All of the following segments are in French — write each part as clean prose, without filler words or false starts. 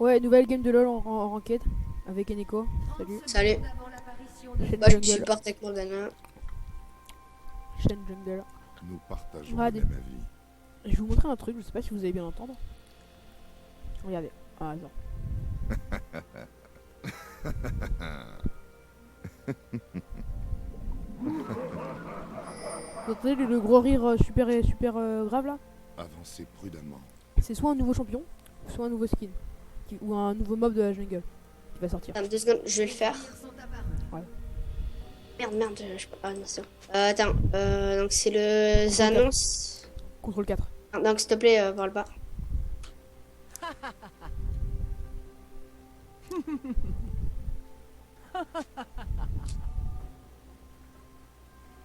Ouais, nouvelle game de LoL en ranked avec Eneko. Salut. Salut. Chaîne Moi je suis Jungle. part avec Morgana. Chaîne Jungle. Nous partageons Regardez. le même avis. Je vais vous montrer un truc, je sais pas si vous allez bien entendre. Regardez. Ah, attends. Vous entendez le gros rire super grave là? Avancez prudemment. C'est soit un nouveau champion, soit un nouveau skin. Ou un nouveau mob de la jungle qui va sortir. Attends, 2 secondes, je vais le faire. Ouais. Merde, je peux pas. Non, c'est bon. Attends, donc c'est les annonces. Contrôle 4. Donc s'il te plaît, par le bas.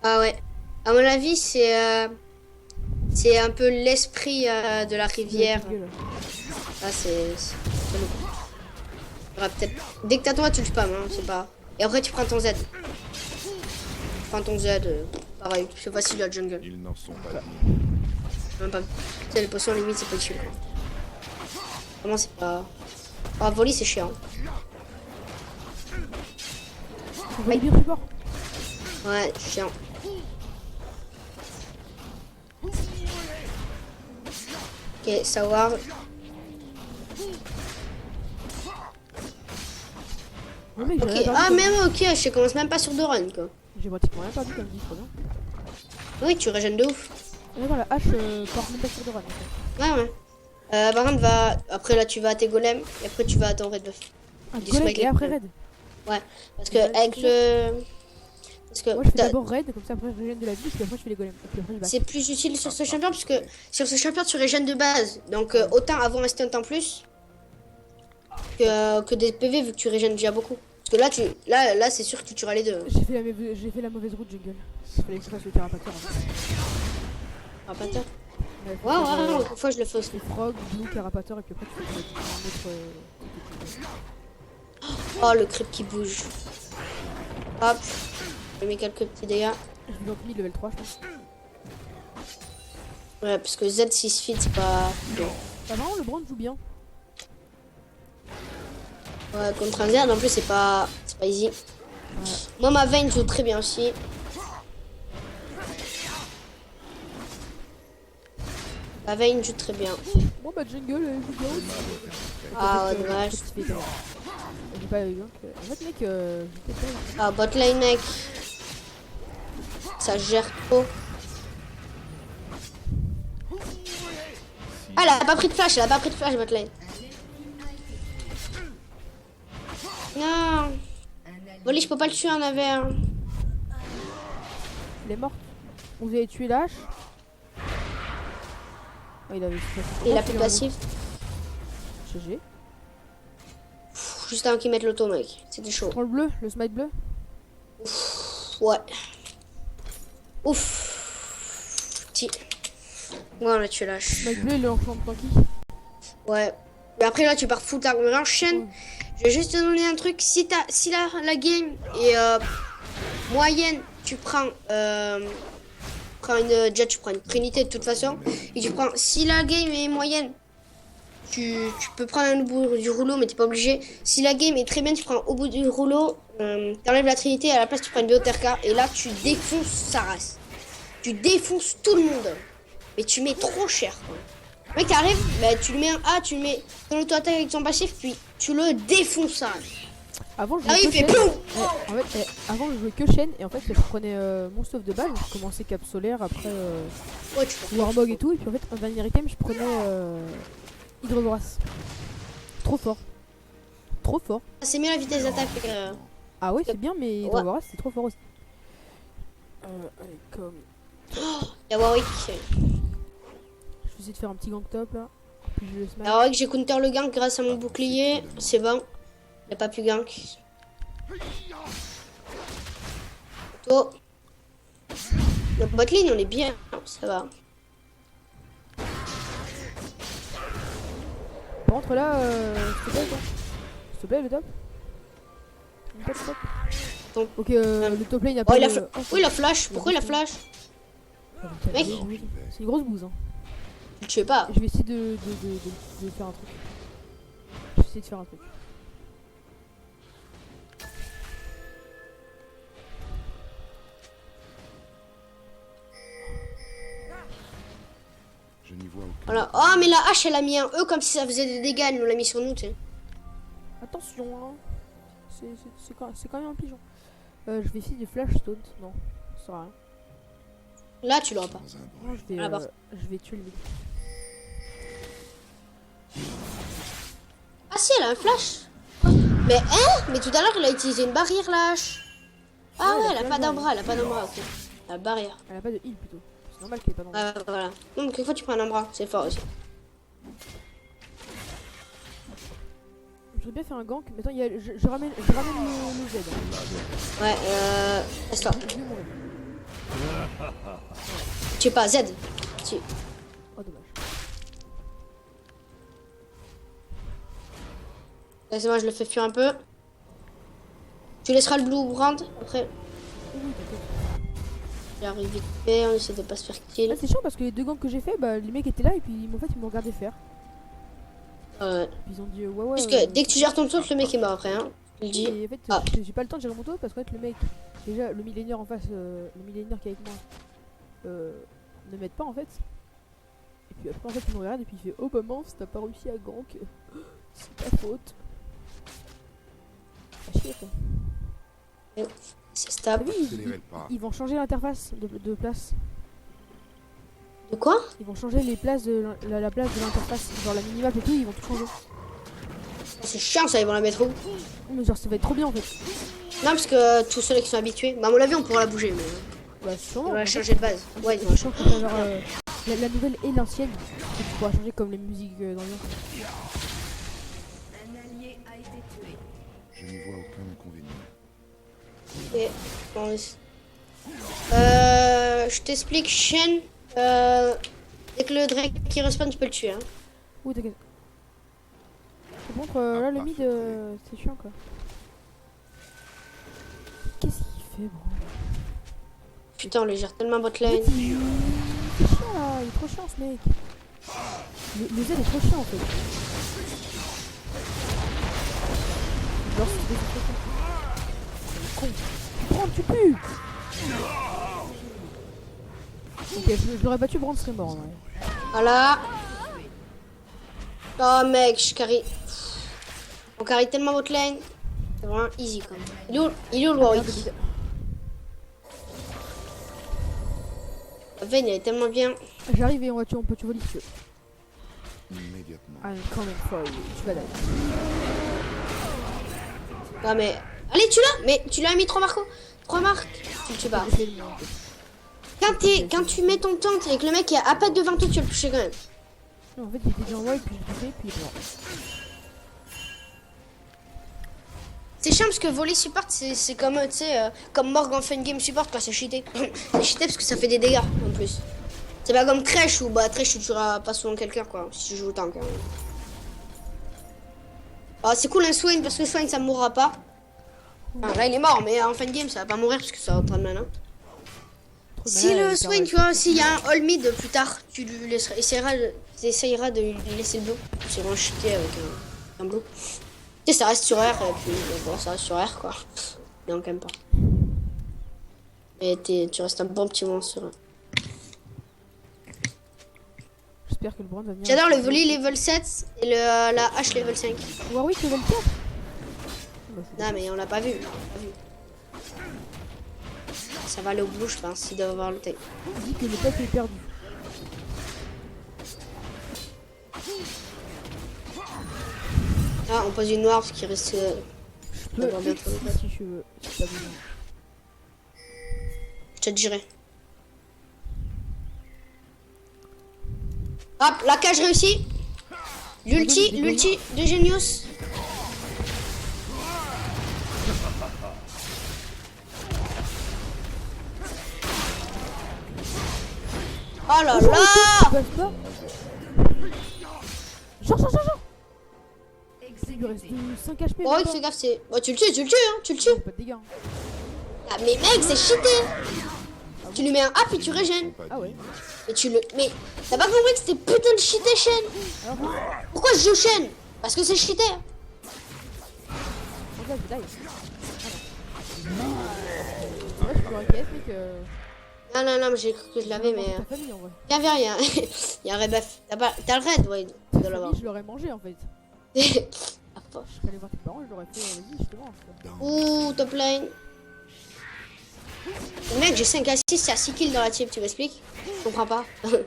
Ah ouais. À mon avis, c'est un peu l'esprit de la rivière. Ah, c'est peut-être. Dès que t'as toi, tu le spam, hein, c'est pas. Et après, tu prends ton Z. Tu prends ton Z, pareil, c'est facile la jungle. Ils n'en sont pas dignes. Même pas. Tu sais, les potions limite, c'est pas utile. Vraiment, c'est pas. Ah, volley, c'est chiant. Vous voyez bien plus fort. Ouais, chiant. Ok, savoir. Ouais, mec, Ok, j'ai rien ah, perdu, même ok, je commence même pas sur 2 runs quoi. j'ai pratiquement rien perdu comme dit, trop bien. Oui, tu régènes de ouf. Et voilà, la hache part même pas sur de run. Ouais, ouais. Par contre, va. Après, là, tu vas à tes golems et après, tu vas à ton red buff. Un Dis golem swag et les après golems. raid. Ouais, parce que Ouais, avec c'est le. Parce que Moi je fais t'as- d'abord raid, comme ça après je régène de la vie, puis après je fais les golems. Et puis après je bats. c'est plus utile sur ce champion parce que sur ce champion, tu régènes de base. Donc, autant avoir un stunt en plus que des PV vu que tu régènes déjà beaucoup. Parce que là, là c'est sûr que tu tueras les deux. J'ai fait la mauvaise route jungle. Il fallait que je fasse le carapateur avant. Ah, pas top. Ouais, faut Ouais, faire, ouais, une fois, je le fais aussi. les frog, blue, carapateur, et puis après tu fais un autre côté de jungle. Oh, le creep qui bouge. Hop. Je mets quelques petits dégâts. Je vous en prie, level 3 je pense. Ouais, parce que Z6 feed, c'est pas. Bon. Ah non, le brand joue bien. Ouais, contre un Z, en plus, c'est pas easy. Moi, ma Vayne joue très bien aussi. Ma Vayne joue très bien. Bon bah jungle, joue bien aussi. Ah, ouais, En fait, dommage. qu'est-ce qu'il fait, quand même. J'ai pas eu En fait mec, j'étais pas. Ah, botlane, mec. Ça gère trop. Ah, elle a pas pris de flash, botlane. Non. Volley, je peux pas le tuer en AVR. Il est mort. Vous avez tué l'âche. Oh, il avait Il a plus de passif. GG. Juste avant qu'ils mettent l'auto, mec. C'était chaud. Prends le bleu, le smite bleu. Ouais. Ouf. Petit. Ouais, on a tué l'âche. Smite bleu, il est en champ de tanky. Ouais. Mais après, là, tu pars full tard. On enchaîne. Je vais juste te donner un truc. Si la game est moyenne, tu prends une jet, tu prends une trinité de toute façon. Et tu prends. Si la game est moyenne, tu peux prendre un bout du rouleau, mais t'es pas obligé. Si la game est très bien, tu prends au bout du rouleau, t'enlèves la trinité et à la place tu prends une BOTRK. Et là, tu défonces sa race. Tu défonces tout le monde. Mais tu mets trop cher, quoi. Le mec arrive, bah, tu lui mets un A, tu le mets dans l'auto-attaque avec son passif, puis tu le défonces ça. Avant, je Ah, jouais il que fait chaîne. POUM. En fait, avant, je jouais que chaîne. Et en fait, je prenais mon stuff de base. Je commençais cap solaire, après Ouais, tu peux. Warmog et tout. Et puis en fait, en dernier item, je prenais Hydrovorace. Trop fort. Trop fort. C'est mieux la vitesse d'attaque. Ah ouais, c'est bien, mais Hydrovorace, c'est trop fort aussi. Allez, comme. Il y a Warwick. Je vais essayer de faire un petit gang top là. Puis je le Il smash. y a Warwick, j'ai counter le gank grâce à mon bouclier. C'est bon. Il n'a pas pu gank. Auto. Le botlane, on est bien. Ça va. Par contre là, s'il te plaît, quoi. S'il te plaît, le top. Le top, top. Donc, Ok, le top lane il a oh, pas il a de... Pourquoi il a flash? Pourquoi il a flash? Mec. C'est une grosse bouse hein. Tu le tues pas. Je vais essayer de faire un truc. Je vais essayer essayer de faire un truc. Je n'y vois aucun. Voilà. Oh, mais la hache, elle a mis un E comme si ça faisait des dégâts. Elle nous l'a mis sur nous, tu sais. Attention, hein. C'est quand même un pigeon. Je vais essayer de flash taunt. Non, ça sert à rien. Là, tu l'auras pas. Dans un Non, bruit. je vais tuer le mec. Ah si, elle a un flash. Mais hein? Mais tout à l'heure, elle a utilisé une barrière, la hache. Ah Ouais, ouais, elle a elle a fait pas la d'un bras, elle a pas d'un bras, ok. La barrière. Elle a pas de heal plutôt. C'est normal qu'elle ait pas d'endroit. Voilà. Donc, une fois, tu prends un bras, c'est fort aussi. Je voudrais bien faire un gank, mais attends, je ramène le Z. Ouais, laisse-toi. Je vais mourir. Tu es pas Z. Tu... Oh, dommage. Laisse-moi, je le fais fuir un peu. Tu laisseras le blue brand après. Oui, t'inquiète. J'arrive vite fait, on essaie de pas se faire kill. Là, c'est chiant parce que les deux ganks que j'ai fait, bah, les mecs étaient là et puis en fait, ils m'ont regardé faire. Ouais. Puis ils ont dit ouais, ouais. Parce que dès que tu gères ton tour, le mec est mort après, hein. Je le dis. Et en fait, Ah. j'ai pas le temps de gérer mon tour parce qu'en fait, le mec, déjà, le millénaire en face, le millénaire qui est avec moi, ne m'aide pas en fait. Et puis après, en fait, il me regarde et puis il fait oh, bah mince, t'as pas réussi à gank. C'est ta faute. Ah, chier, quoi. C'est stable. Ah oui, Accélérez le pas. ils vont changer l'interface de place. De quoi? Ils vont changer les places la place de l'interface. Genre la minimap et tout, ils vont tout changer. C'est chiant ça, ils vont la mettre où? Oh, mais genre, ça va être trop bien en fait. Non, parce que tous ceux qui sont habitués. Bah, à mon avis, on pourra la bouger, mais. Bah, On sûrement. va en fait. changer de base. Ouais, ils vont Je changer. pense qu'on va avoir la nouvelle et l'ancienne. Et tu pourras changer comme les musiques d'ambiance. Je n'y vois aucun inconvénient. Et, bon, je t'explique, Shen. Dès que le Drake qui respawn, tu peux le tuer. Hein. Ouh, t'inquiète. Par contre, là, le mid, c'est chiant quoi. Qu'est-ce qu'il fait, bro? Putain, on les gère tellement bot En lane. fait, il est chiant là, il est trop chiant ce mec. Le Z est trop chiant en fait. Genre, c'est trop chiant. Con. Tu prends, tu pues. Ok, je l'aurais battu, Brand serait mort en vrai. Voilà. Oh mec, je carry. On carry tellement votre lane. C'est vraiment easy quand même. Il est où le Warwick? La veine elle est tellement bien. J'arrive et on peut tuer Volley si tu veux. Immédiatement. I'm coming for you. Tu vas là. Non mais. Allez, tu l'as. Mais tu l'as mis 3 marques. 3 marques. Tu le tues pas. J'ai le mien, en fait. Quand tu mets ton tente et que le mec est à pas devant toi, tu vas le toucher quand même. Non, en fait, il était déjà en white, puis je l'ai fait, puis il est mort. C'est chiant parce que voler support, c'est comme, tu sais, comme Morg en fin game support quand c'est cheaté. C'est cheaté parce que ça fait des dégâts en plus. C'est pas comme Thresh où bah Thresh tu tueras pas souvent quelqu'un quoi, si tu joues tank. Hein. Ah, c'est cool un Swain parce que Swain ça mourra pas. Enfin, là il est mort mais en fin game ça va pas mourir parce que ça va prendre mana. Trop de Si mana, le il Swain, perd, tu vois, s'il y a un all mid plus tard, tu lui laisseras, essayeras de lui laisser le blue. Tu vas chuter avec un blue. Tu sais, ça reste sur R, et puis voilà, ça reste sur R quoi. Mais on quand pas. Et tu restes un bon petit moment sur R. J'espère que le Brand va venir. J'adore le volley level 7 et la hache level 5. Warwick level 4. Non, mais on l'a pas vu. Ça va aller au blue, je pense, il doit avoir le taille. Il dit que le top est perdu. Ah, on pose une noire parce qu'il reste. Je peux D'avoir bientôt le si je veux. Si t'as besoin. Je te dirai. Hop, la cage réussie. L'ulti de Genius. Oh là là. Tu passes pas. Genre. Il lui reste 5 HP. Oh, même pas. fais gaffe, c'est. Oh, tu le tues, hein, tu le tues. Pas de dégâts. Hein. Ah, mais mec, c'est cheaté. Tu lui mets un A puis tu régènes. Ah ouais. Et tu le. Mais t'as pas compris que c'était putain de cheaté, Shen. Alors, Pourquoi je joue Shen? Parce que c'est cheaté. ça, je die. Ah non. Ouais, je peux requête, mec. Non, mais j'ai cru que je l'avais, mais. Ta famille en vrai. Viens, il y a un rebuff. T'as le raid, ouais, tu dois Ta l'avoir. famille, je l'aurais mangé en fait. Ah, Je serais allé voir tes parents, je leur ai fait vas-y, je te mange. Ouh, top lane. Mec, j'ai 5 assists, il y a 6 kills dans la team, tu m'expliques? Je comprends pas. Il y a tous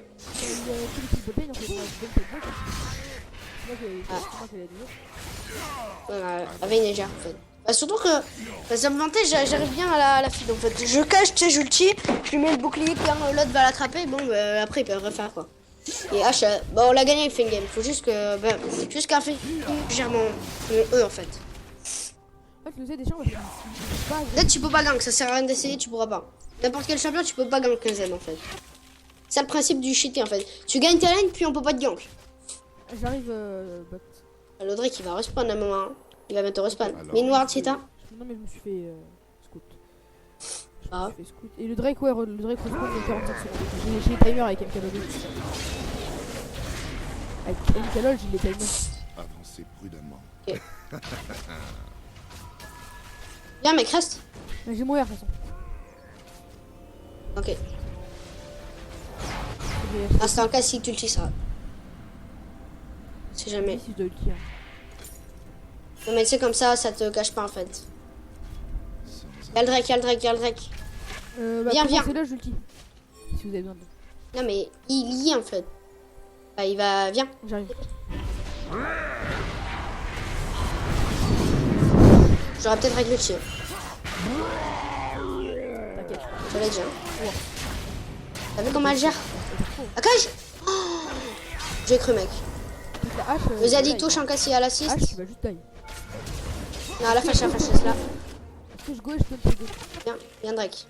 les petits botlane en fait, on a c'est moi qui l'ai dit. La veille négère en fait. Bah, surtout que ça me vantait, j'arrive bien à la feed en fait. Je cache, tu sais, j'ulti, je lui mets le bouclier quand l'autre va l'attraper, bon bah, après il peut refaire quoi. Et H, bon on l'a gagné avec Fengame, faut juste que. Bah, juste qu'un fait gère mon E en fait. En fait, le Z des champs, pas. Peut-être tu peux pas gank, ça sert à rien d'essayer, tu pourras pas. N'importe quel champion, tu peux pas gank 15ème en fait. C'est le principe du cheaté en fait. Tu gagnes ta lane, puis on peut pas te gank. J'arrive. Bot. Le Drake il va respawn à un moment. Hein. Il va bientôt respawn. Alors, Mine ward, c'est un. Non, mais je me suis fait scout. Ah. Je me suis fait scout. Et le Drake, ouais, le Drake respawn dans 45 secondes. J'ai les timers avec MKLOL. Avec MKLOL, j'ai les timers. Avancez prudemment. Viens mec, reste. Mais j'ai mon R de toute façon. Ok. J'ai Ah, c'est un cas si tu le ça. Si jamais. si je dois ulti. Hein. Non mais tu sais comme ça te cache pas en fait. Y'a le Drake. Viens. C'est là, je ulti. Si vous avez besoin de. Non mais il y est en fait. Bah il va. Viens. J'arrive. J'aurais peut-être réglé le dessus. T'inquiète. Je l'ai dit. Hein. T'as vu comment elle gère? La cage oh, j'ai cru mec. La hache. Vous avez dit touche en cassis à l'assist. Hache, tu vas juste die. Non, la flash là. Est-ce que je go et je peux le go? Viens Drake.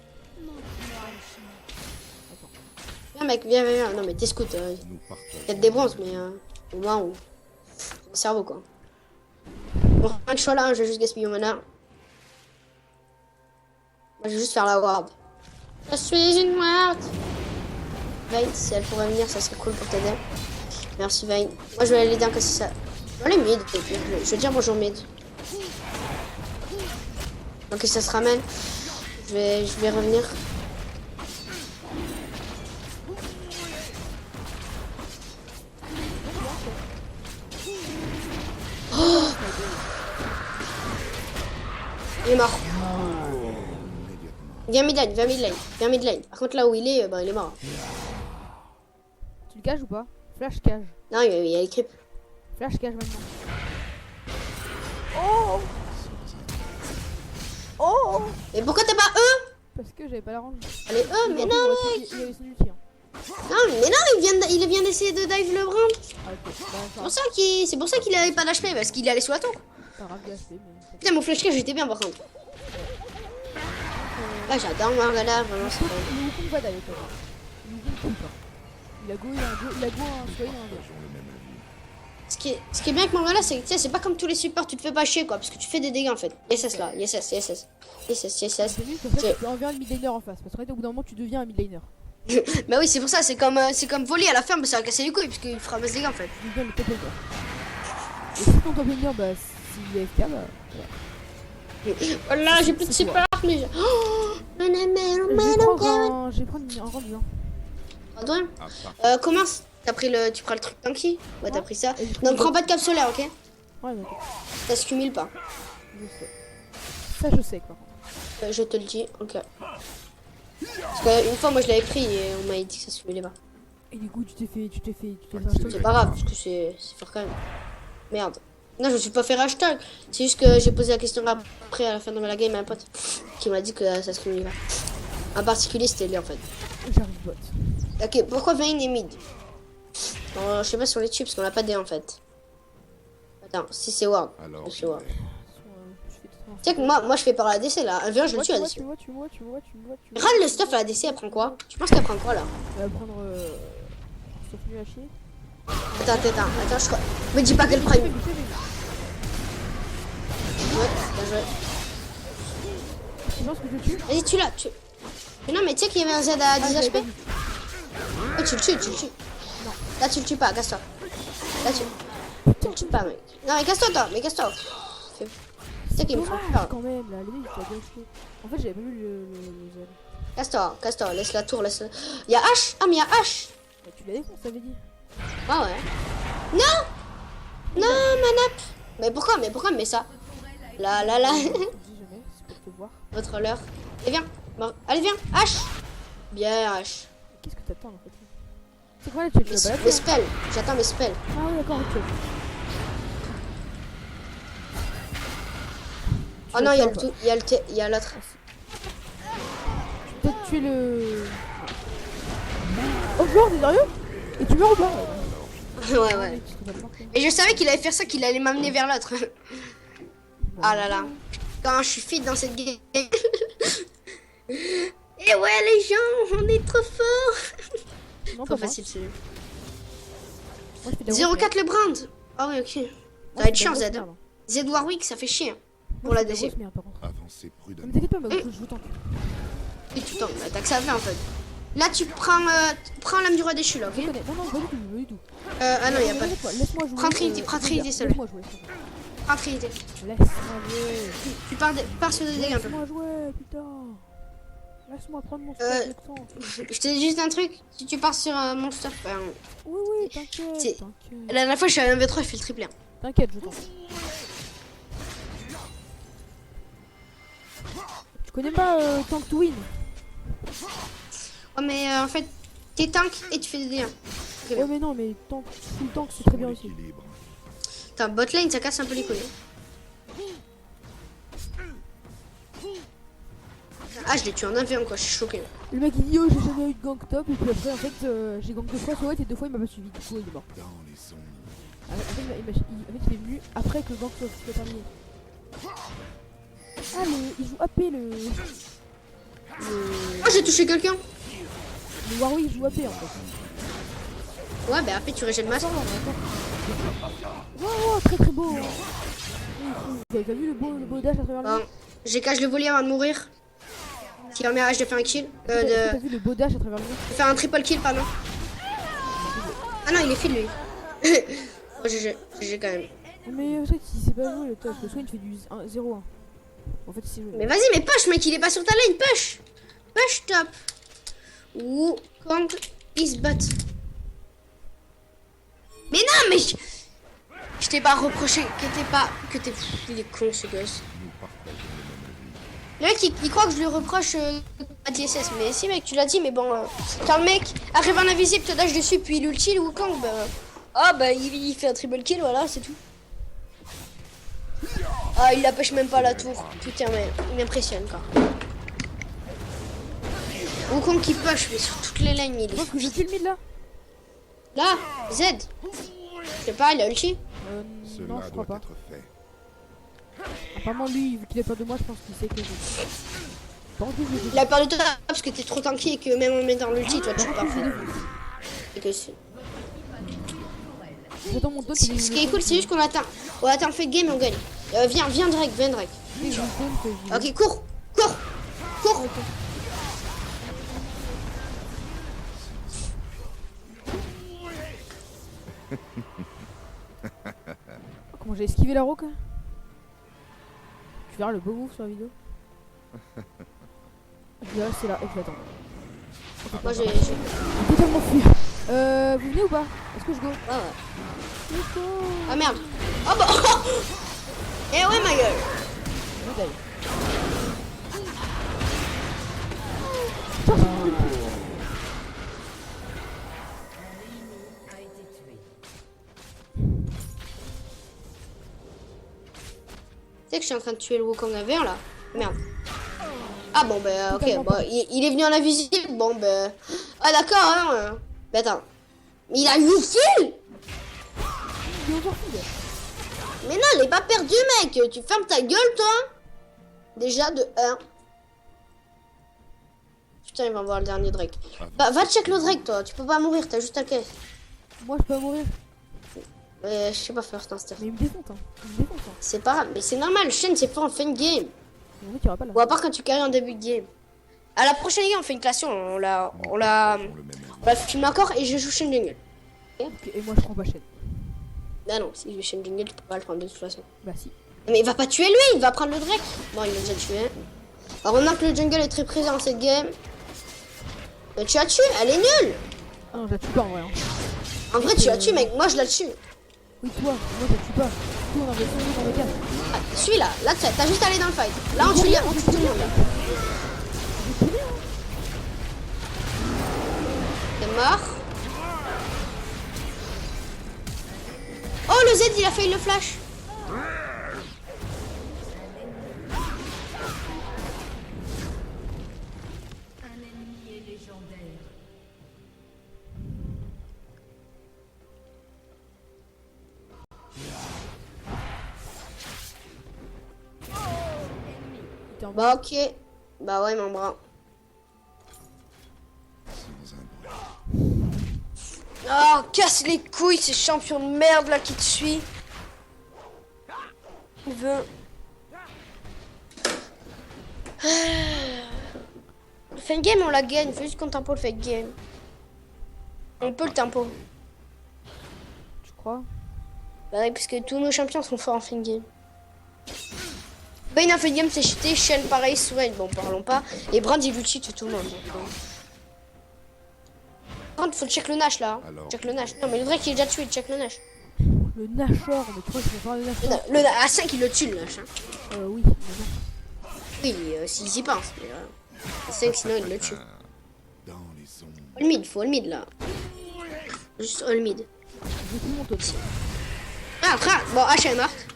Viens mec, viens. Non mais t'es scout. Nous partons. Peut-être des bronzes, mais au moins mon cerveau quoi. Bon, un choix là, je vais juste gaspiller mon mana. Moi je vais juste faire la ward. Je suis une ward. Vayne, si elle pourrait venir, ça serait cool pour t'aider. Merci Vayne. Moi je vais aller d'un casser ça. Je vais aller mid, et puis je vais dire bonjour mid. Ok, ça se ramène. Je vais revenir. Oh, il est mort. Viens mid lane. Par contre là où il est, bah, il est mort. Tu le cages ou pas? Flash cage. Non, il y a les creeps. Flash cage maintenant. Oh! Mais pourquoi t'as pas eux? Parce que j'avais pas la range. Allez eux, mais non mec. Il avait son ulti. Hein. Non, mais non, il vient d'essayer de dive le brand. Ah, ok. Bah, C'est pour ça qu'il avait pas d'HP, parce qu'il allait sous la tour. pas grave de HP, mais. Putain, mon flash cage j'étais bien par contre. Ah, j'adore Morgana, vraiment c'est pas. Le Wukong va d'ailleurs. Le Wukong coupe pas. Il a go un soin et un gars. Ce qui est bien avec Morgana, c'est que tu sais, c'est pas comme tous les supports, tu te fais pas chier quoi, parce que tu fais des dégâts en fait. Yes là, yes. C'est nul, comme ça, tu peux enlever un mid laner en face. Parce qu'en fait, au bout d'un moment, tu deviens un mid laner. Bah oui, c'est pour ça, c'est comme voler à la ferme, ça va casser les couilles, parce qu'il fera masse dégâts en fait. Tu deviens le top laner. Et si ton top laner, bah, s'il est FK, bah. Voilà, j'ai plus de C'est support, mais je. Oh, Je vais prendre un rang du 1. Attends, À part- comment tu prends le truc tanky? Ouais, t'as pris ça. Et je Non, prends prends pas de cap solaire, ok? Ouais, d'accord. Ça se cumule pas. Je sais. Ça, je sais, par contre. Je te le dis, ok. Parce qu'une fois, moi je l'avais pris et on m'a dit que ça se cumulait pas. Et du coup, tu t'es fait C'est pas grave, parce que c'est fort quand même. Merde. Non, je me suis pas fait hashtag. C'est juste que j'ai posé la question après à la fin de la game à un pote qui m'a dit que ça se cumulait pas. En particulier, c'était lui en fait. J'arrive bot. Ok, pourquoi Vayne est mid? Je sais pas sur les tubes parce qu'on a pas D en fait. Attends, si c'est Ward. Alors, C'est Ward. Je fais tout Tu sais que moi je fais par la DC là. Viens, je le tue à la DC. Tu vois. Râle le stuff à la DC, elle prend quoi? Tu penses qu'elle prend quoi là? Elle va prendre. Sauf mieux à chier. Attends, je crois. Me dis pas qu'elle prend une. Ouais, bien joué. Tu penses que je tue? Vas-y, tue-la, tue. Mais non, mais tu sais qu'il y avait un Z à 10 HP? Oh, tu le tues. Non. Là, tu le tues pas, casse-toi. Là, tu le tues pas, mec. Non, mais casse-toi, toi, mais casse-toi. C'est qu'il me prend dommage peur. quand même, là, les mecs, il a gâché. En fait, j'avais pas vu le zèle. Casse-toi, laisse la tour, laisse. Y'a H. Ah, mais y'a H. Bah, tu l'avais qu'on t'avait dit. Ah ouais. Non, manap. Mais pourquoi mais ça? Là. Je dis jamais, c'est pour te voir. Votre leurre. Allez, viens. Bon, allez, viens. H. Bien, H. Qu'est-ce que t'attends en fait? C'est quoi là, tu vas Mes spells. J'attends mes spells. Ah oui, d'accord, ok. Oh non, y'a l'autre. Peut-être tuer le. Oh, genre, t'es sérieux? Et tu meurs ou pas? Ouais. Et je savais qu'il allait faire ça, qu'il allait m'amener vers l'autre. Ah là là. Quand je suis fit dans cette game. Et ouais, les gens, on est trop forts. Non, Trop pas facile, c'est. moi, je fais de la grosse 0,4 le brand. Ah oui, ok. merde. T'as de Moi, chance, je fais de Z. la grosse merde. Z Warwick, ça fait chier. Moi, Pour je la fais de DC. grosse merde, par contre. Avancez Mais prudemment. t'inquiète pas, mais je vous tente. Et tu t'en. T'as que ça à faire en fait. Là, tu prends l'âme du roi déchu là, ok? Je connais. Non, pas du tout, pas du tout. Ah non, y'a pas de. Laisse-moi jouer. Prends Trinity, prends Trinity, seul. Laisse-moi jouer. Prends Trinité. Laisse-moi jouer. Tu pars sur des dégâts un peu. Laisse-moi jouer, putain. Laisse-moi prendre mon Euh, spell de temps. Je te dis juste un truc. Si tu pars sur Monster. Oui, C'est- t'inquiète. T'inquiète. La dernière fois, je suis à 1v3, je fais le triplé. T'inquiète, je tente. Tu connais pas Tank to Win? Oh, mais en fait, t'es tank et tu fais des dégâts. Très bien. Ouais, mais non, mais tank, full tank, c'est très bien aussi. L'équilibre. Putain, botlane, ça casse un peu les couilles. Ah, je l'ai tué en 1v1 quoi, je suis choqué. Le mec il dit oh j'ai jamais eu de gank top et puis après en fait j'ai gank 2 fois sur White et 2 fois il m'a pas suivi, du coup il est mort. Dans les ombres. En fait, il est venu après que le gank soit terminé. Ah il joue AP Oh, j'ai touché quelqu'un. le Warwick il joue AP en fait. Ouais, bah après, tu régènes masse. Attends, wow, très très beau. Vous avez pas vu le beau dash à travers le Bon, mur? j'ai caché le voler avant de mourir. Si en mirage de faire un kill. T'as De vu le beau dash à travers le mur? faire un triple kill, pardon. Ah non, il est feed lui. Oh, GG quand même. Mais en fait il sait pas jouer le top, le soin il fait du 0-1. En fait il sait jouer. Mais vas-y, mais push, mec, il est pas sur ta lane, push. Push top. Wukong is butt. Mais non, mais je t'ai pas reproché que t'es. Il est con ce gosse. Nous partageons le même avis. Le mec il croit que je lui reproche à TSS, mais si mec tu l'as dit, mais bon quand le mec arrive en invisible, te dash dessus puis il ulti le Wukong, bah il fait un triple kill, voilà c'est tout. Ah il la pêche même pas à la tour, putain mais il m'impressionne quoi. Wukong qui push mais sur toutes les lanes il Je pense que est... je tue le mid là. Là, Z. Je sais pas, il a ulti. Non Cela je crois doit pas. être fait. Apparemment lui vu qu'il a peur de moi je pense qu'il sait que je... Par contre je Il a peur de toi parce que t'es trop tanky et que même en mettant l'ulti, toi tu peux pas faire. Et que c'est- J'attends mon taunt. Ce qui est cool, c'est juste qu'on attend. On attend le fait de game et on gagne. Viens Drake. Ok, cours. Comment j'ai esquivé la roque? Tu verras le beau move sur la vidéo. Je vais rester là et je l'attends. Moi j'ai. J'ai totalement fui. Vous venez ou pas? Est-ce que je go? Ah ouais. Let's go. Ah merde. Oh bah. Eh ouais ma gueule. Médaille. Tu sais que je suis en train de tuer le Wukong à vert là. Merde. Ah bon bah ok, bon, il est venu en invisible, bon bah. Ah d'accord hein. Mais attends. Mais il a eu fil. Il est overfeed. Mais non, il est pas perdu mec. Tu fermes ta gueule toi. Déjà de 1. Putain il va voir le dernier Drake. Bah va check le Drake toi, tu peux pas mourir, t'as juste ta caisse. Moi je peux pas mourir. Je sais pas faire stuff. Mais il me défonce hein. Il me défonce hein. C'est pas grave, mais c'est normal, Shen c'est fort en fin de game. Mais en fait il y aura pas là. Ou à part quand tu carries en début de game. À la prochaine game on fait une classation, on la Nous partageons le même avis. filme encore et je joue Shen Jungle. Ok, et moi je prends pas chaîne. Ah non, si je vais Shen Jungle, tu peux pas le prendre de toute façon. Bah si. Mais il va pas tuer lui, il va prendre le Drake. Bon, il l'a déjà tué. Alors, remarque que le jungle est très présent dans cette game. Mais tu la tues, elle est nulle. Ah non, je la tue pas en vrai. Hein. En vrai, tu la tues, mec. Moi, je la tue. Oui, toi, moi je la tue pas. Toi, on en avait 5, on en avait 4. Ah, celui-là, là, t'as juste à aller dans le fight. Là, on tue tout le monde. Là. T'es mort. Oh, le Z, il a failli le flash. Bah, ok. Bah, ouais, mon bras. Sans un bruit. Oh, casse les couilles, ces champions de merde là qui te suit. Il veut. Le fake game, on la gagne. Faut juste qu'on tempo le fake game. On peut le tempo. Tu crois? Bah oui, parce que tous nos champions sont forts en fake game. Bane en fake game, c'est cheaté. Shen, pareil. Swain, bon, parlons pas. Et Brand, il veut cheat tout le monde. Par contre, faut check le Nash là. Hein. Alors. Check le Nash. Non, mais le vrai qui est déjà tué, check le Nash. Le Nashor, mais tu crois qu'il va faire le Nashor? À 5, il le tue le Nash. Hein. Oui, mais non. Oui, s'il y pense. Mais, à 5, sinon il le tue. Dans les ombres. All mid là. Juste all mid. J'ai tout mon top. Ah, frère, bon, H est morte.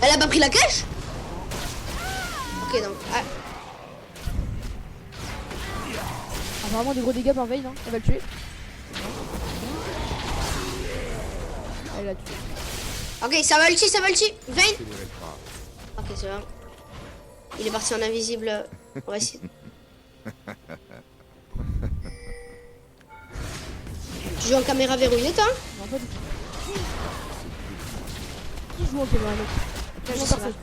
Elle a pas pris la cache? Ok, donc. Ah. Apparemment des gros dégâts par Vayne, hein. Elle va le tuer. Elle l'a tué. Ok, ça va ulti. Vayne. Accélérez le pas. Ok, c'est bon. Il est parti en invisible. On va essayer. Tu joues en caméra verrouillée, toi? Non, pas du tout. Qui joue en caméra mec? Je Vraiment sais personne.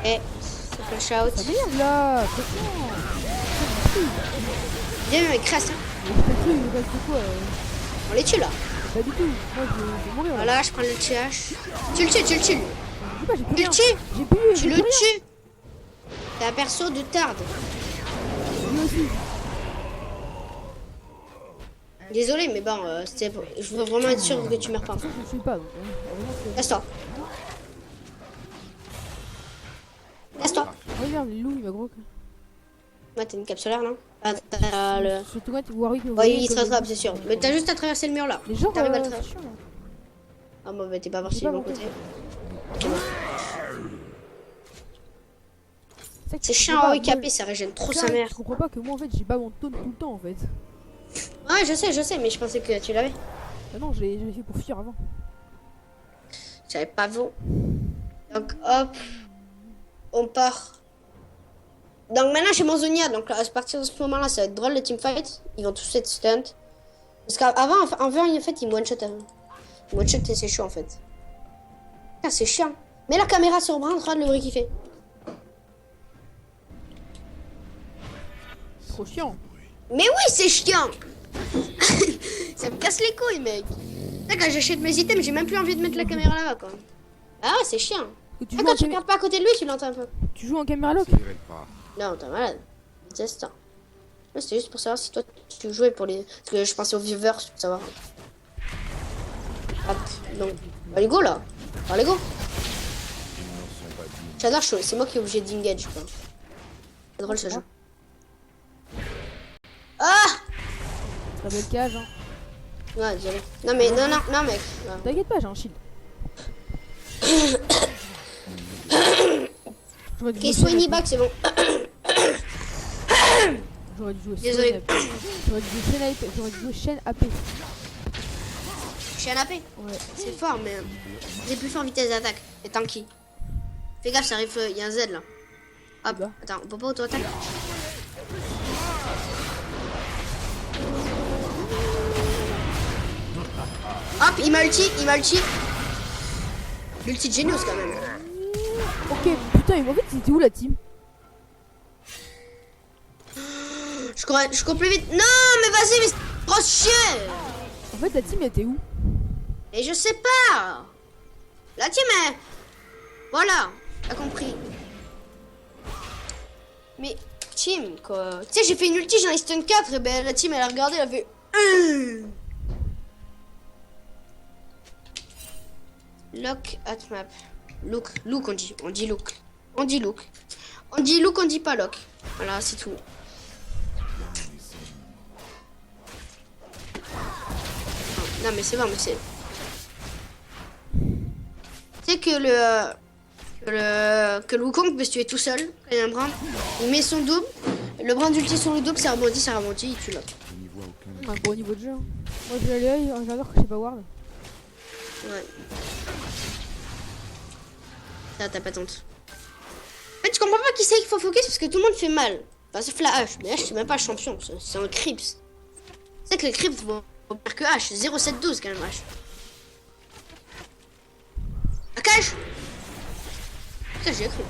Eh, ça flash out. Ça m'énerve là. Franchement. Viens, mec, crasse. Hein. Mais il fait il passe de quoi On les tue là. Pas du tout. Moi je vais mourir. Là. Voilà, je prends le TH. Tu le tues. Je sais pas, j'ai plus Tu rien. le tues. J'ai plus. Tu j'ai le plus rien. tues. T'es un perso de tarde. Lui aussi. Désolé, mais bon, je veux vraiment être sûr que tu meurs pas. Je ne suis pas donc. Vraiment, c'est- Laisse-toi. Laisse-toi. Regarde, les loups, il va gros. Ouais, t'as une cape solaire, non? Ah, t'as le... Surtout quand Warwick me Ouais, voyait il se comme- rattrape, c'est sûr. Mais t'as juste à traverser le mur là. Les gens, T'arrives à le c'est traverser. chiant, là. Ah, bon, bah t'es pas parti J'ai de pas mon monté. côté. C'est que C'est je chiant, comprends oui, pas, capé, moi, ça régène trop ça, sa mère. Je comprends pas que moi en fait j'ai pas mon taunt tout le temps en fait. Ouais, je sais, mais je pensais que tu l'avais. Ah non, je l'ai fait pour fuir avant. J'avais pas vu. Donc, hop. On part. Donc maintenant, j'ai mon Zonia. Donc, à partir de ce moment-là, ça va être drôle le teamfight. Ils vont tous être stunt. Parce qu'avant, en fait, ils me one-shot. Ils one-shot et c'est chaud en fait. Ah, c'est chiant. Mets la caméra sur Brand, regarde le bruit qu'il fait. Trop chiant. Mais oui, c'est chiant. Ça me casse les couilles, mec. Là, quand j'achète mes items, j'ai même plus envie de mettre la caméra là-bas, quoi. Ah ouais, c'est chiant. Que tu, Ah, joues quand en tu camé- regardes pas à côté de lui, tu l'entends un peu. tu joues en caméra lock. Accélérez le pas. Non, t'es malade. C'est ça. Ouais, c'était juste pour savoir si toi, tu jouais pour les... Parce que je pensais aux viewers, pour savoir. Hop, donc. Allez, go, là. Allez, go. Ils n'en sont pas dignes. J'adore, c'est moi qui est obligé d'engage, quoi. C'est drôle, ce jeu. Ah! Très belle cage. Hein. Ouais, désolé. Non, mais, non, mec. Non. T'inquiète pas, j'ai un shield. J'aurais dû Ok, jouer soignez Shen AP. back, c'est bon. J'aurais dû jouer Désolé. Shen AP. J'aurais dû jouer Shen AP. J'aurais dû jouer Shen AP. Je suis un AP. Ouais. C'est fort, mais c'est plus fort en vitesse d'attaque. Et tanky. Fais gaffe, ça arrive, il y a un Z là. Hop, Bah. attends, on peut pas auto-attaque. Hop, il m'a ulti. L'ulti de Genius quand même. Ok, putain, mais en fait, c'était où la team? Je cours plus vite. Non, mais vas-y, mais c'est trop chier. En fait, la team elle était où? Et je sais pas. La team est... Voilà, t'as compris. Mais team quoi. Tu sais j'ai fait une ulti, j'en ai stun 4 et ben la team elle a regardé, elle a fait... Look at map. Look on dit. On dit look. On dit look. On dit look, on dit pas lock. Voilà, c'est tout. Non mais c'est bon, mais c'est... Tu sais que le Wukong peut se tuer tout seul quand il y a un brand. Il met son double. Le brand d'ulti sur le double, ça rebondit, il tue l'autre. Je n'y vois aucun. Un gros niveau de jeu. Hein. Moi j'ai l'œil, j'adore que je sais pas Ward. Ouais. Ça, t'as pas tente. En fait, je comprends pas qui c'est qu'il faut focus parce que tout le monde fait mal. Enfin, sauf la H. Mais H, c'est même pas champion. C'est un Crips. Tu sais que le Crips vaut pire que H. 0,712 quand même, H. Akash. Ça, j'ai cru.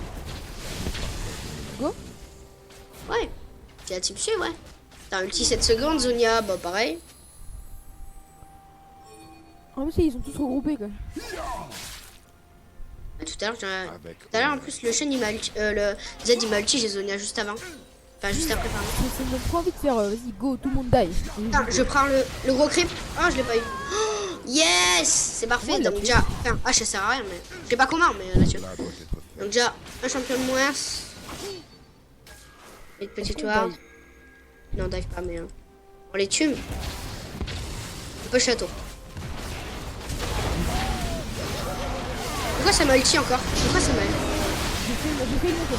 Go. Ouais. Tu as type ouais. T'as ulti 7 secondes, Zonia, bah pareil. En plus, ils sont tous regroupés quoi. Tout à l'heure, en plus, le Shen il m'a ulti, le Z il m'a ulti, j'ai Zonia juste avant. Enfin, juste après, pardon. Ça me donne trop envie de faire, vas-y, go, tout le monde die. Attends, je prends le gros creep. Oh, je l'ai pas eu. Oh, yes, c'est parfait. Ouais, Donc, déjà, enfin, ça sert à rien, mais je sais pas comment, mais là-dessus. Cela doit être fait. Donc, déjà, un champion de moins. Et de petite ward. Non, dive pas, mais on les tue. Un peu château. Pourquoi ça m'a ulti encore? Pourquoi ça m'a ulti? J'ai fait une montée.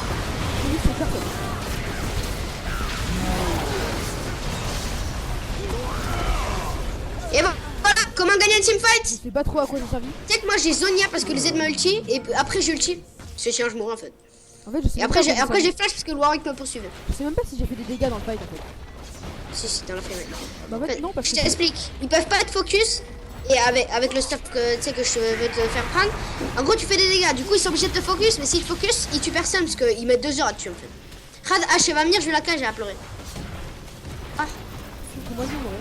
J'ai vu c'est personne. Et bon, voilà, comment gagner un teamfight? Je sais pas trop à quoi ça servi. Tu sais que moi j'ai Zonia parce que les Z m'a ulti et après j'ai ulti. Ce chien je mourrai en fait. En fait, je sais Et même après pas j'ai à quoi ça flash parce que le Warwick me poursuivait. servi. Je sais même pas si j'ai fait des dégâts dans le fight en fait. Si t'en as fait. Bah en fait non parce Je que... t'explique. Ils peuvent pas être focus. Et avec le stuff que tu sais que je veux te faire prendre, en gros tu fais des dégâts. Du coup ils sont obligés de te focus, mais s'ils te focus, ils tuent personne parce qu'ils mettent 2 heures à te tuer en fait. Rad H elle va venir, je vais la cage et à pleurer. Ah, Moi je mourrais.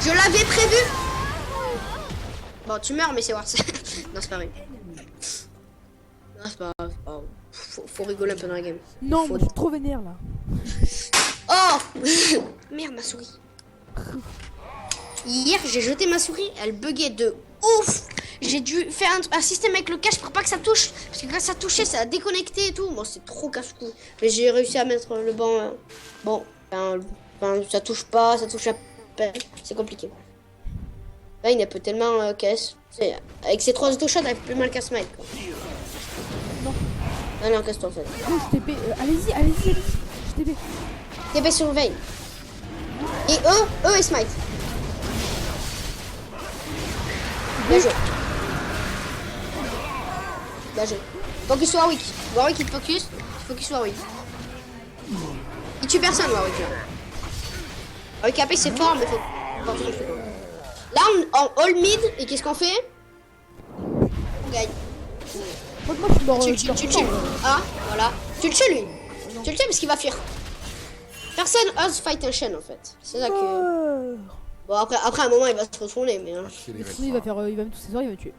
je l'avais prévu. Bon tu meurs mais c'est Wars. Non c'est pas vrai. Non c'est pas grave. Oh, faut rigoler un peu dans la game. Non, moi je suis trop vénère là. Oh merde ma souris. Hier j'ai jeté ma souris, elle buguait de ouf. J'ai dû faire un système avec le cache pour pas que ça touche. Parce que quand ça touchait ça a déconnecté et tout. Bon c'est trop casse-cou. Mais j'ai réussi à mettre le banc. Bon, enfin, ça touche pas, ça touche à peine. C'est compliqué. Là il n'a peut tellement casse. Avec ses 3 auto-shots elle fait plus mal qu'à smite quoi. Non. Ah non casse-toi en fait. Go, je TP. Allez-y. Je TP. TP sur Vayne. Et eux et smite. Bien joué. Bien joué. Focus sur Warwick. Warwick il te focus. Focus sur Warwick. Il tue personne Warwick là. Warwick AP c'est fort mais faut pas trop le faire. Là on all mid et qu'est-ce qu'on fait? On gagne. Franchement je suis mort. Tu le tues. Ah voilà. Tu le tues lui. Tu le tues parce qu'il va fuir. Personne ose fight un Shen en fait. C'est ça que... Bon après un moment il va se retourner mais... Il va mettre tous ses heures, il va me tuer.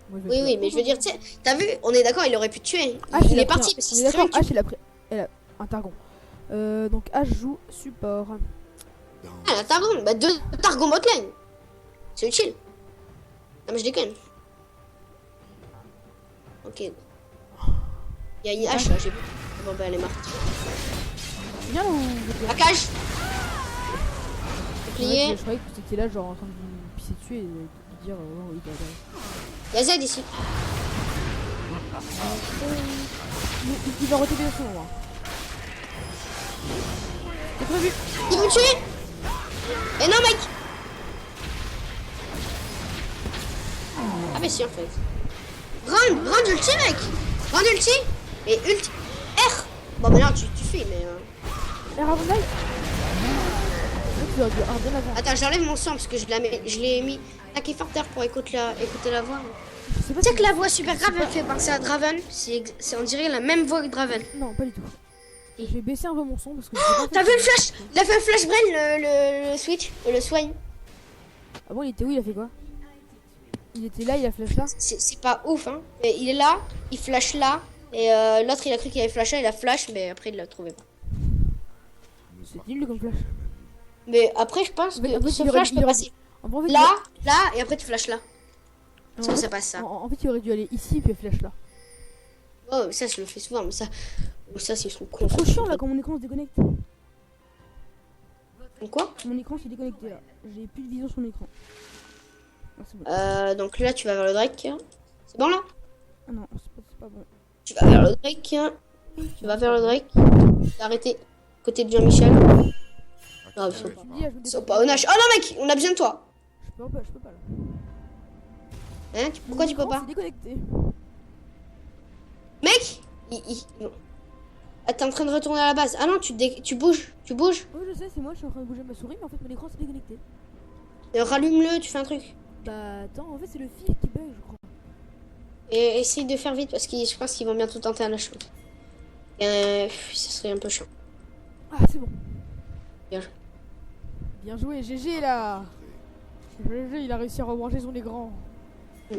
Moi, je vais Oui mais je veux dire tu sais, t'as vu, on est d'accord il aurait pu te tuer. H, Il est parti parce on qu'il est s'est très d'accord, bien H elle a un Targon. Donc H joue support. Ah un Targon, bah 2 Targon bot lane. C'est utile. Non mais je déconne. Ok. Il y a une hache là, j'ai... Bon bah elle est morte. Viens là où... La cage. Plié. Je croyais que tu étais là genre en train de me pisser dessus et de dire oh, Il y a Z ici. Il va roter bien son moment. C'est prévu. Il veut me tuer. Et non mec. Ah mais si en fait. Grande ulti mec. Grande ulti. Et ulti. R. Bon mais là tu fuis mais... R avant d'aller. Tu aurais dû R bien avant. Attends j'enlève mon sang parce que je l'ai mis taqué fort terre pour écouter la voix. Je sais pas Tu sais si... que la voix super grave elle fait penser à Draven. C'est on dirait la même voix que Draven. Non, pas du tout. Je vais baisser un peu mon son parce que. Oh, T'as vu le flash? Il a fait le flash brain, le switch, le swine. Ah bon, il était où? Il a fait quoi? Il était là, il a flash là. C'est pas ouf, hein. Mais il est là, il flash là. Et l'autre, il a cru qu'il avait flash là, il a flash, mais après, il l'a trouvé pas. C'est nul comme flash. Mais après, je pense Mais en que fait, ce il aurait flash dû- peut il aurait passer. En fait, Là, et après, tu flashes là. en Ça, fait- ça passe ça. En fait, il aurait dû aller ici puis flash là. Oh, mais ça, je le fais souvent, mais ça, c'est son con. C'est trop chiant là quand mon écran se déconnecte. Quoi? Mon écran s'est déconnecté là. J'ai plus de vision sur mon écran. Ah, c'est bon. Donc là, tu vas vers le Drake. C'est bon là? Ah non, c'est pas bon. Tu vas vers le Drake. Tu vas vers le Drake. Arrêtez. Côté de Jean-Michel. Non, ils sont pas. Tu me dis, je me Ils sont déconnecte. pas honnêtes. Oh non, mec, on a besoin de toi. Je peux pas là. Hein? Pourquoi tu peux pas? C'est déconnecté. Mec non. Ah, t'es en train de retourner à la base. Ah non, tu bouges. Tu bouges. Oui, je sais, c'est moi, je suis en train de bouger ma souris, mais en fait, mon écran s'est déconnecté. Rallume-le, tu fais un truc. Bah attends, en fait, c'est le fil qui bug, je crois. Et essaye de faire vite parce que je pense qu'ils vont bientôt tenter un lâche. Ça serait un peu chiant. Ah, c'est bon. Bien joué. Bien joué, GG là. GG, il a réussi à rebrancher son écran.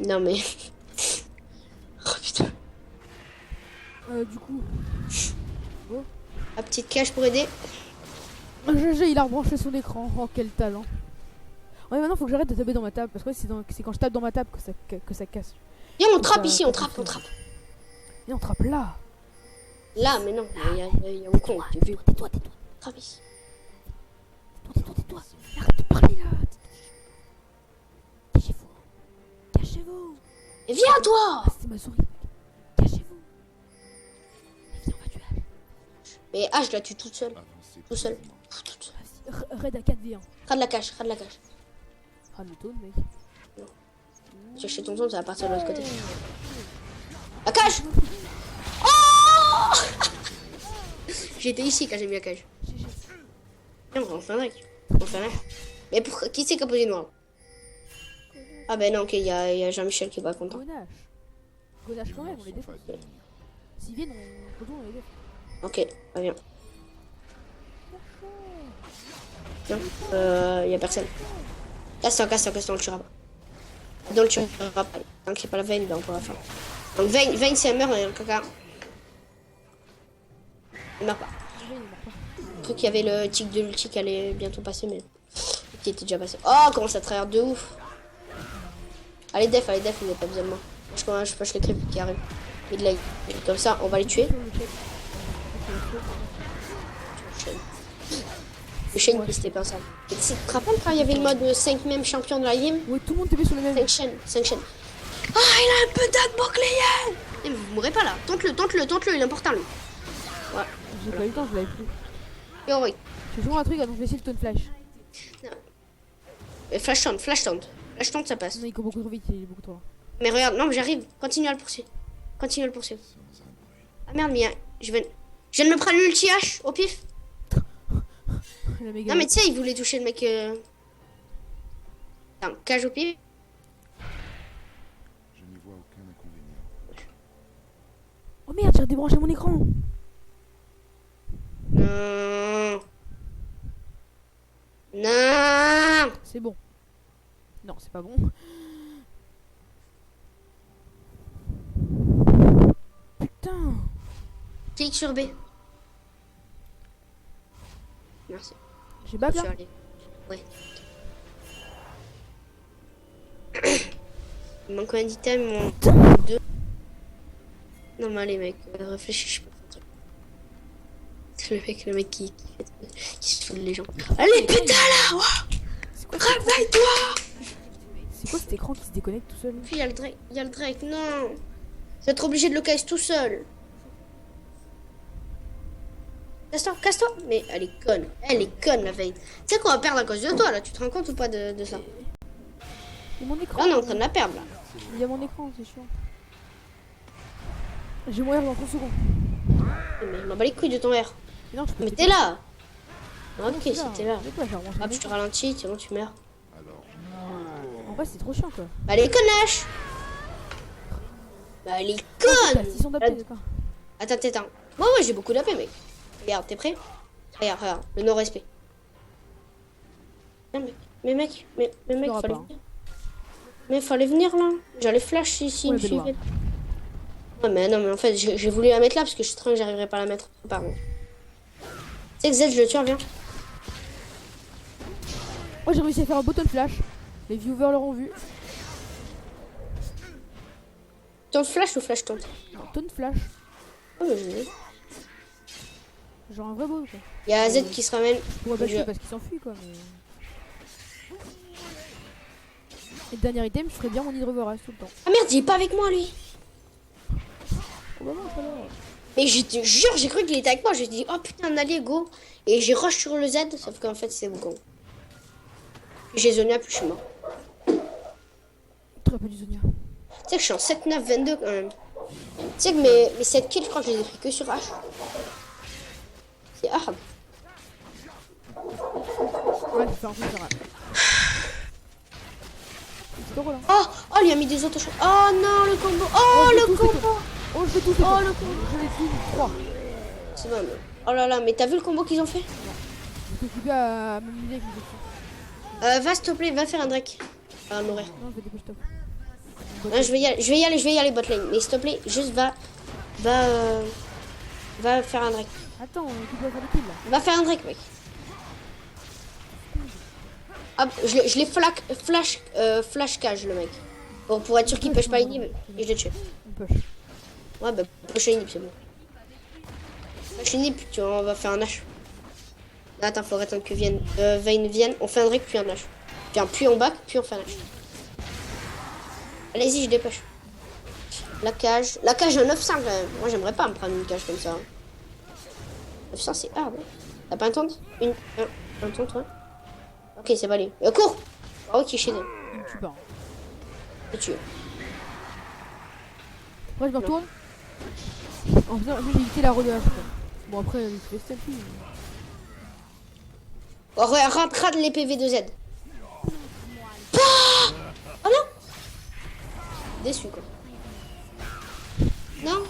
Non mais. Oh putain. Du coup. La petite cache pour aider. GG, il a rebranché son écran. Oh, quel talent. Ouais, maintenant, faut que j'arrête de taper dans ma table. Parce que c'est quand je tape dans ma table que ça casse. Viens, on trappe Ça- ici, on trappe. Et on trappe là. Là, mais non, il y a Hong Kong, j'ai vu. Tais-toi. Trappe ici. Tais-toi. Arrête de parler là. Cachez-vous. Et viens, toi. Ah, c'est ma souris. Cachez-vous. Et viens, on va tuer. Mais H, je la tue toute seule. Avancez Tout seul. précisément. Toute seule. Vas-y, raid à 4v1. Rade la cache. Ah, le taunt, mec. Chercher ton son, ça va partir de l'autre côté. La cage. Oh. J'étais ici quand j'ai mis la cage. Viens, on fait un drake. On fait un drake. Mais pour qui c'est qui a posé noir? Ah ben non, ok, il y a Jean-Michel qui va content. Gonache quand même, on les défend. S'ils viennent, on retourne, on les défend. Ok, va bien. Viens, y a personne. Casse-toi, on le tuera pas. Donc, on le tuera pas. Tant qu'il n'y a pas la veine, ben on pourra faire. Donc, veine, c'est un meurt, un caca. Il meurt pas. J'ai cru qu'il y avait le tic de l'ulti qui allait bientôt passer, mais qui était déjà passé. Oh, comment ça tryhard de ouf. Allez, def, il n'a pas besoin de moi. Je push les creeps qui arrivent. Et de la... Comme ça, on va les tuer. Le chaîne qui c'était pas ça. Tu te rappelles quand il y avait le mode 5 même champion de la game? Ouais, tout le monde TP sur le même. 5 chaînes. Ah, il a un putain de bouclier! Eh, mais vous mourrez pas là. Tente-le, il est important lui. Ouais. J'ai pas eu le temps, je l'avais plus. Héroïque. J'ai joué un truc, donc je vais essayer le taunt flash. Flash taunt, ça passe. Non, il court beaucoup trop vite, il est beaucoup trop loin. Mais regarde, non, mais j'arrive. Continue à le poursuivre. Ah merde, mais je viens de me prendre l'ulti H au pif. La méga. Non, mais tu sais, il voulait toucher le mec. Attends, cage au pif. Je n'y vois aucun inconvénient. Oh merde, j'ai redébranché mon écran. Non. C'est bon. Non, c'est pas bon. Putain. Clique sur B. Merci. J'ai back Je là. suis allé. Ouais. Il manque combien d'items? Deux. Non mais allez mec, réfléchis, je peux faire un truc. C'est le mec qui se fout de les gens. Allez putain là, réveille-toi. C'est quoi cet écran qui se déconnecte tout seul? Puis il y a le Drake, non. Tu vas être obligé de le casser tout seul. Casse-toi. Mais elle est conne la veille. Tu sais qu'on va perdre à cause de toi là, tu te rends compte ou pas de ça? Il y a mon écran. Là on est en train de la perdre là. Il y a mon écran, c'est chiant. Je vais mourir dans 30 secondes. Mais je m'en bats les couilles de ton R. Non, je peux Mais t'es là. Ok, c'est c'était là. C'est quoi, j'ai rebranché Hop, mon je te écran. ralentis, sinon tu meurs. Alors, En vrai, c'est trop chiant quoi. Bah elle est conne la hache. Bah elle est T'as conne. 600 d'AP, d'accord. Attends. Ouais, j'ai beaucoup d'AP mec. Regarde, t'es prêt? Regarde, regarde, le non-respect. Mais mec, l'auras fallait pas, hein. venir. Mais fallait venir là. J'allais flash ici, Ouais, me Benoît. suivait. Ouais, mais non, mais en fait, j'ai voulu la mettre là parce que je suis que j'arriverai pas à la mettre. Pardon. Tu sais que Z, je le tue, viens. Moi j'ai réussi à faire un button flash. Les viewers l'auront vu. Tente flash ou flash tente? Button flash. Oh, mais je l'ai. Genre un vrai beau quoi. Il y a Z qui se ramène. Je pourrais pas le tuer parce qu'il s'enfuit quoi. Mais... Et le dernier item, je ferais bien mon hydroverage tout le temps. Ah merde, il est pas avec moi lui. Oh bah non, c'est pas grave. Mais je te jure, j'ai cru qu'il était avec moi. Je me suis dit, oh putain, un allié, go. Et j'ai rush sur le Z, sauf qu'en fait, c'est bon. J'ai Zonia, puis je suis mort. Très peu du Zonia. Tu sais que je suis en 7-9-22 quand même. Tu sais que mes 7 kills, je crois que je les ai pris que sur H. C'est hard. Ouais, je fais un peu sur c'est drôle hein. Oh, il a mis des autos. Oh non, le combo. Oh, je le l'ai tous, combo. Oh, je l'ai tous. Oh, le combo. Je l'ai tous, 3. C'est bon, mais... Oh là là, mais t'as vu le combo qu'ils ont fait? Je suis occupé à m'amuser avec les options. Va, s'il te plaît, va faire un Drake. À mourir. Non, je vais dépêcher top. Non, je vais y aller bot lane. Mais s'il te plaît, juste va faire un Drake. Attends, tu dois faire des kills là. Va faire un Drake, mec. Hop, je l'ai flash cage, le mec. Bon, pour être sûr qu'il push pas inhib, et je l'ai tué. On push. Ouais, bah, push inhib, c'est bon. Push inhib, tu vois, on va faire un H. Là, attends, faut attendre que Vayne vienne. On fait un Drake, puis un H. Puis on back, puis on fait un H. Allez-y, je dépêche. La cage à 900 quand même. Moi, j'aimerais pas me prendre une cage comme ça. 900, c'est hard. Hein. T'as pas un taunt? Un taunt, ouais. Ok, c'est pas lui. Cours! Oh, ok, chez eux. Je tue pas. Hein. Je tue. Moi, je me retourne. En faisant, j'ai évité la roue de H. Bon, après, il fait stealthy. Oh, rate les PV de Z. Ah! Oh non! Déçu, quoi. Non?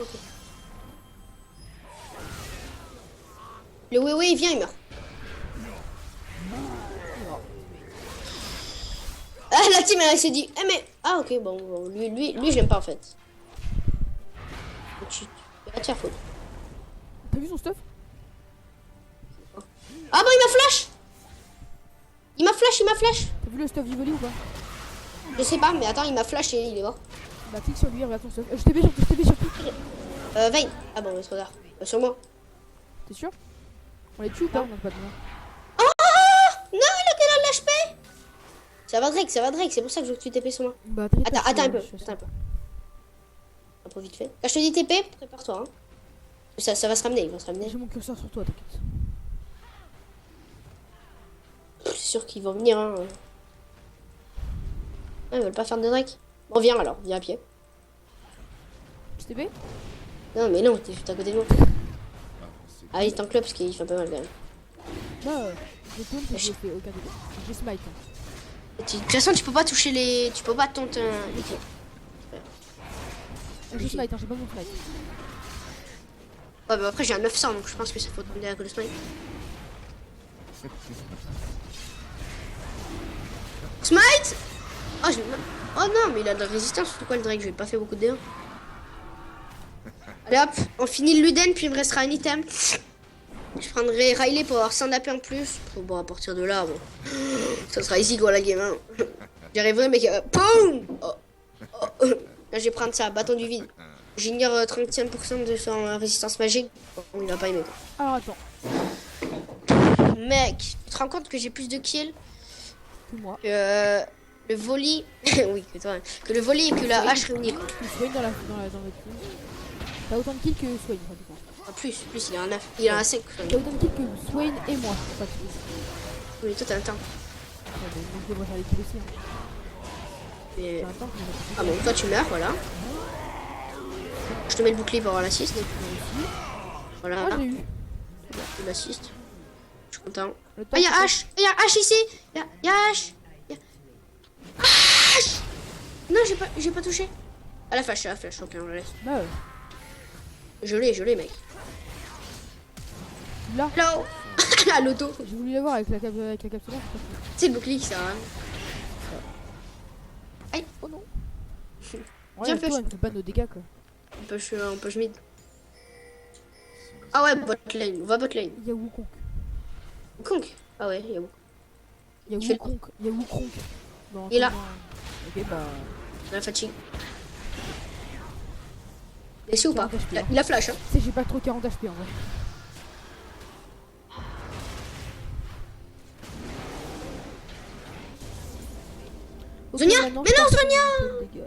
Ok. Le Wewe, il vient, il meurt. Ah, la team, elle s'est dit, eh mais... Ah, ok, bon, lui je l'aime pas, en fait. Tu vas te faire foutre. T'as vu son stuff? Ah, bon, il m'a flash! Il m'a flash! T'as vu le stuff du volley ou pas? Je sais pas, mais attends, il m'a flash et il est mort. Bah, clique sur lui, regarde ton stuff. Je t'ai sur tout. Vayne. Ah bon, trop tard. Sur moi. T'es sûr? On les tue ou pas? Non, pas de moi. Non, il a quel l'HP? Ça va Drake, c'est pour ça que je veux que tu TP sur moi. Bah, Attends un peu, Un peu vite fait. Quand je te dis TP, prépare-toi. Hein. Ça va se ramener, ils vont se ramener. J'ai mon curseur sur toi, t'inquiète. C'est sûr qu'ils vont venir. Hein. Ah, ils veulent pas faire de Drake. Bon, viens alors, viens à pied. Je t'ai B? Non, mais non, t'es juste à côté de moi. Ah, il est en club parce qu'il fait un peu mal quand même. Bah, je tourne et j'ai fait aucun dégât. J'ai smite. Hein. De toute façon, tu peux pas toucher les. Tu peux pas tenter les kills. J'ai smite, hein, j'ai pas mon smite. Ouais, bah après j'ai un 900 donc je pense que ça faut tomber à cause de smite. Smite! Oh non, mais il a de la résistance, c'est quoi le Drake? Je lui ai pas fait beaucoup de dégâts. Allez hop, on finit le Luden, puis il me restera un item. Je prendrai Riley pour avoir 100 d'AP en plus. Bon, à partir de là, bon. Ça sera easy quoi la game. Hein. J'arriverai, mais. Boum! Là, je vais prendre ça, bâton du vide. J'ignore 35% de son résistance magique. Bon, il va pas aimer quoi. Alors attends, Mec, tu te rends compte que j'ai plus de kills que moi. que le volley. Oui, que toi. Que le volley et que la hache réunie quoi. Que Swain dans votre team. T'as autant de kills que Swain, pratiquement. En plus, il a un 9. Il a un 5. T'as autant de kills que Swain et moi. Pas de kills. Oui, toi t'as un temps. Ouais, mais moi, je devrais faire les kills aussi. Hein. Et... J'ai un temps, mais j'ai Ah bon, toi tu meurs, voilà. Je te mets le bouclier pour avoir l'assist. Voilà. Ah, j'ai eu. L'assist. Je suis content. Le temps, Ah, y'a c'est H! Y'a H ici! Y'a H! H! Non, j'ai pas touché. Ah, la flash, ok, on la laisse. Bah, Je l'ai, mec. Tu l'as? Hello. À l'auto. J'ai voulu l'avoir avec la capsule, c'est pas fait. C'est le bouclier qui sert à rien. Aïe. Oh non. Ouais, Tiens, le tour, pêche. elle me fait pas nos dégâts quoi. On peut mid. Ah ouais, bot lane. On va bot lane. Il y a Wukong. Kong. Ah ouais, il y a beaucoup. Il y a Il fait Wukong. Il y a Wukong. Bon, Il est là. Ok, bah. La fatigue. Laissez ou pas? 40 HP, hein. Il a flash, hein. Tu sais, j'ai pas trop 40 HP en vrai. Ok, Sonia. maintenant, Mais je non, tape Sonia. un peu de dégâts.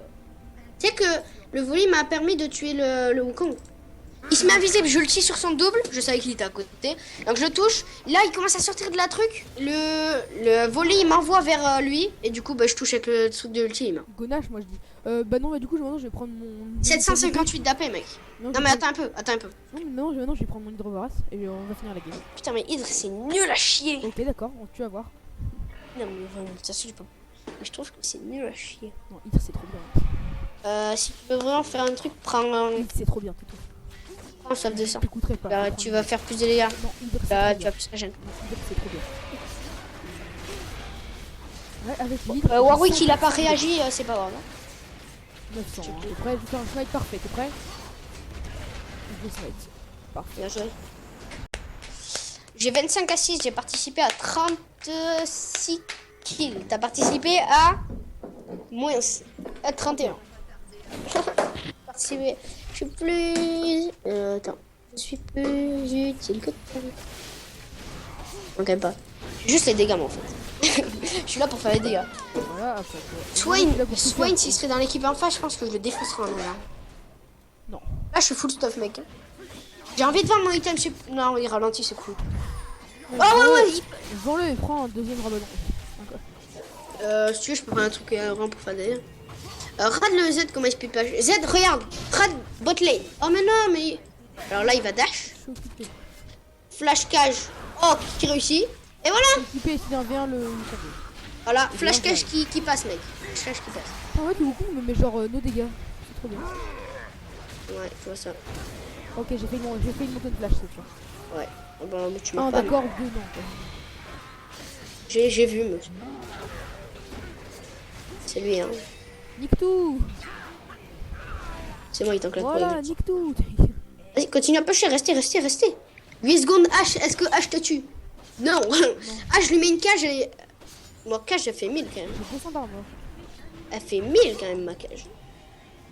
Tu sais que le volley m'a permis de tuer le Wukong. Il se met invisible, je le tire sur son double, je savais qu'il était à côté. Donc je le touche, là il commence à sortir de la truc. Le volley il m'envoie vers lui, et du coup bah, je touche avec le truc de ultime. Gonache, moi je dis. Bah non, bah du coup, maintenant je vais prendre mon. 758 d'AP mec. Non mais attends un peu. Non, mais maintenant je vais prendre mon Hydrovorace et on va finir la game. Putain mais Hydre c'est nul à chier. Ok, d'accord, tu vas voir. Non mais vraiment, ça c'est pas. Mais je trouve que c'est nul à chier. Non, Hydre c'est trop bien. Si tu peux vraiment faire un truc, prends Hydre c'est trop bien, tout. un sauve de sang. T'écouterais pas. Là tu vas faire plus de dégâts. Non, Hydre c'est Là trop tu bien. vas plus la gêne. Non, Hydre c'est trop bien. Ouais, avec l'Hydre. Warwick il a pas réagi, c'est pas grave. 900, hein. T'es prêt? Je fais un smite parfait, t'es prêt? Je vais smite. Parfait. Bien joué. J'ai 25 assists, j'ai participé à 36 kills. T'as participé à moins à 31. Participé. Je suis plus. Attends. Je suis plus utile que toi. Non, quand même pas. Juste les dégâts, moi, en fait. Je suis là pour faire les dégâts. Voilà, après. Swain, s'il serait dans l'équipe en face, je pense que je le défoncerais en là. Non. Là, je suis full stuff, mec. J'ai envie de vendre mon item. Non, il ralentit, c'est cool. Oh, ouais. Vends-le et prends un deuxième rabadan. Si tu veux, je peux prendre un truc vraiment pour faire des. Rad le Z, comment il se pas. Z, regarde. Rad bot lane. Oh, mais non, mais. Alors là, il va dash. Je suis occupé. Flash cage. Oh, qui réussit. Et voilà. Occupé, si un V1 le. Voilà, flash cage qui passe, mec. Flash qui passe. En fait, le Wukong me met genre nos dégâts. C'est trop bien. Ouais, tu vois ça. Ok, j'ai fait une montée de flash cette fois. Ouais. Oh, bah, mais tu Ah, m'as pas. d'accord, 2 non. J'ai vu, monsieur. C'est lui, hein. Nique tout. C'est moi, il t'enclate Voilà, pas. nique tout. Vas-y, continue à pusher, restez. 8 secondes, H, est-ce que H te tue? Non. H, je lui mets une cage et. Moi, cage, elle fait 1000 quand même. J'ai 200 d'armure. Elle fait 1000 quand même, ma cage.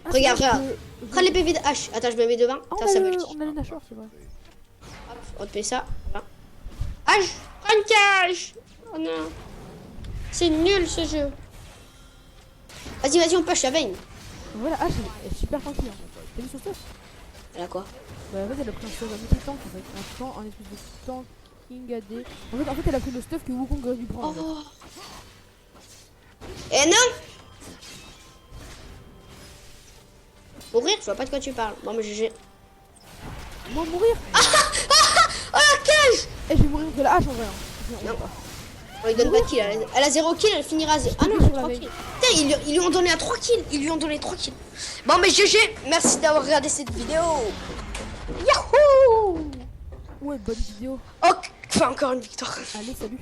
Ah, Regarde, c'est vrai regarde. que- Prends les PV de H. Attends, je me mets devant. Ah, Attends, ça va. on a le Nashor, c'est vrai. On te fait ça. Voilà. H, prends une cage. Oh non. C'est nul ce jeu. Vas-y, on push la veine. Voilà, H elle est super tranquille. En fait. T'as vu son stuff? Elle a quoi? Bah, en fait, elle a pris un stuff, un multi-tank en fait. Un tank, un espèce de tank King AD. En fait, elle a pris le stuff que Wukong aurait dû prendre. En fait. Oh. Eh non. Mourir, je vois pas de quoi tu parles. Bon, mais GG. Moi, mourir. Oh la cage. Eh, je vais mourir de la hache en vrai. Hein. Non. On lui donne pas de kill. Elle a 0 kill, elle finira à 0. Ah non, elle a 3 kills. Putain, ils lui ont donné à 3 kills. Bon, mais GG. Merci d'avoir regardé cette vidéo. Yahoo. Ouais, bonne vidéo. Oh, enfin, encore une victoire. Allez, salut.